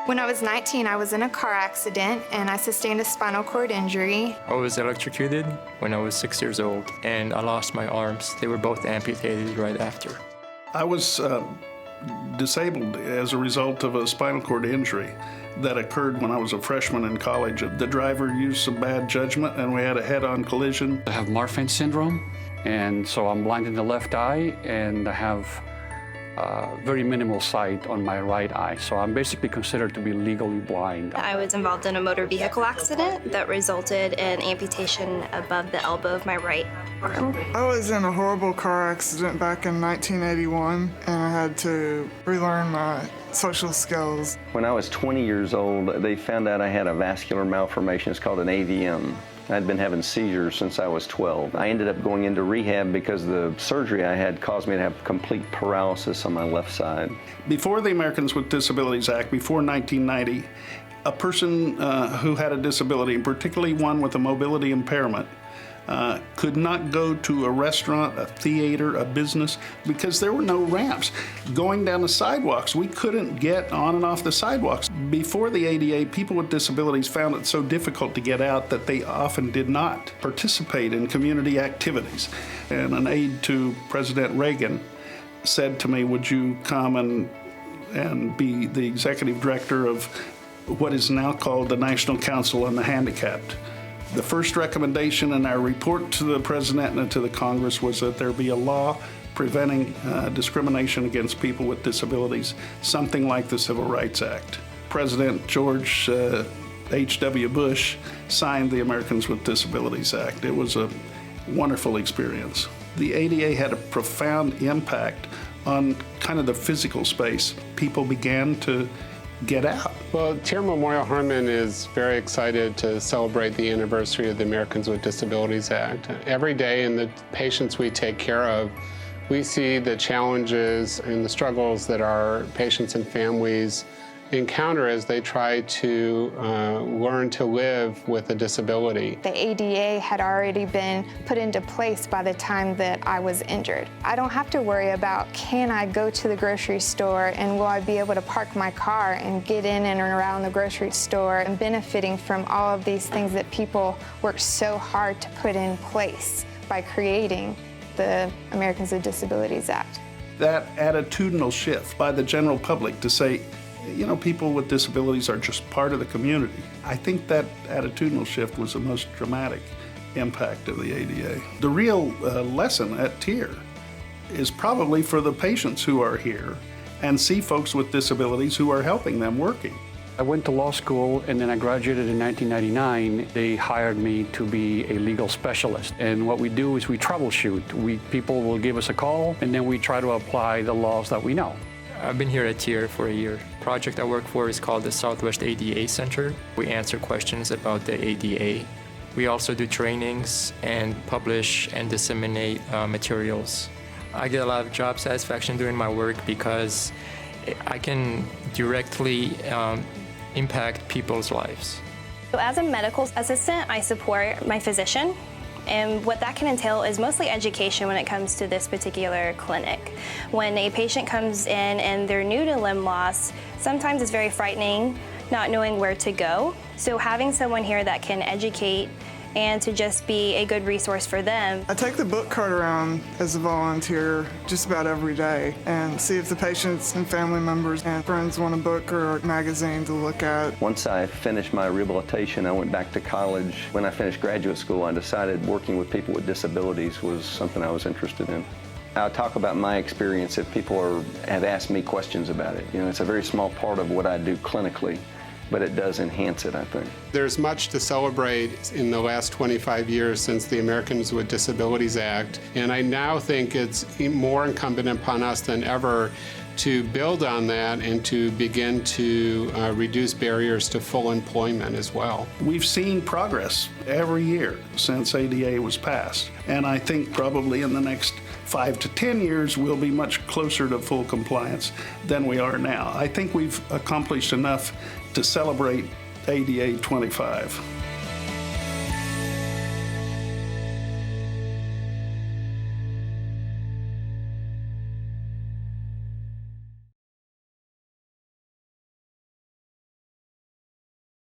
When I was 19, I was in a car accident and I sustained a spinal cord injury. I was electrocuted when I was 6 years old, and I lost my arms. They were both amputated right after. I was disabled as a result of a spinal cord injury that occurred when I was a freshman in college. The driver used some bad judgment and we had a head-on collision. I have Marfan syndrome, and so I'm blind in the left eye, and I have very minimal sight on my right eye, so I'm basically considered to be legally blind. I was involved in a motor vehicle accident that resulted in amputation above the elbow of my right arm. I was in a horrible car accident back in 1981, and I had to relearn my social skills. When I was 20 years old, they found out I had a vascular malformation. It's called an AVM. I'd been having seizures since I was 12. I ended up going into rehab because the surgery I had caused me to have complete paralysis on my left side. Before the Americans with Disabilities Act, before 1990, a person who had a disability, and particularly one with a mobility impairment, could not go to a restaurant, a theater, a business, because there were no ramps. Going down the sidewalks, we couldn't get on and off the sidewalks. Before the ADA, people with disabilities found it so difficult to get out that they often did not participate in community activities. And an aide to President Reagan said to me, would you come and be the executive director of what is now called the National Council on the Handicapped? The first recommendation in our report to the President and to the Congress was that there be a law preventing discrimination against people with disabilities, something like the Civil Rights Act. President George H.W. Bush signed the Americans with Disabilities Act. It was a wonderful experience. The ADA had a profound impact on kind of the physical space. People began to get out. Well, TIRR Memorial Hermann is very excited to celebrate the anniversary of the Americans with Disabilities Act. Every day in the patients we take care of, we see the challenges and the struggles that our patients and families encounter as they try to learn to live with a disability. The ADA had already been put into place by the time that I was injured. I don't have to worry about, can I go to the grocery store and will I be able to park my car and get in and around the grocery store, and benefiting from all of these things that people work so hard to put in place by creating the Americans with Disabilities Act. That attitudinal shift by the general public to say, you know, people with disabilities are just part of the community. I think that attitudinal shift was the most dramatic impact of the ADA. The real lesson at TIRR is probably for the patients who are here and see folks with disabilities who are helping them working. I went to law school, and then I graduated in 1999. They hired me to be a legal specialist. And what we do is we troubleshoot. People will give us a call, and then we try to apply the laws that we know. I've been here at TIRR for a year. The project I work for is called the Southwest ADA Center. We answer questions about the ADA. We also do trainings and publish and disseminate materials. I get a lot of job satisfaction doing my work because I can directly impact people's lives. So as a medical assistant, I support my physician. And what that can entail is mostly education when it comes to this particular clinic. When a patient comes in and they're new to limb loss, sometimes it's very frightening not knowing where to go. So having someone here that can educate and to just be a good resource for them. I take the book cart around as a volunteer just about every day and see if the patients and family members and friends want a book or a magazine to look at. Once I finished my rehabilitation, I went back to college. When I finished graduate school, I decided working with people with disabilities was something I was interested in. I'll talk about my experience if people have asked me questions about it. You know, it's a very small part of what I do clinically, but it does enhance it, I think. There's much to celebrate in the last 25 years since the Americans with Disabilities Act, and I now think it's more incumbent upon us than ever to build on that and to begin to reduce barriers to full employment as well. We've seen progress every year since ADA was passed, and I think probably in the next 5 to 10 years we'll be much closer to full compliance than we are now. I think we've accomplished enough to celebrate ADA 25.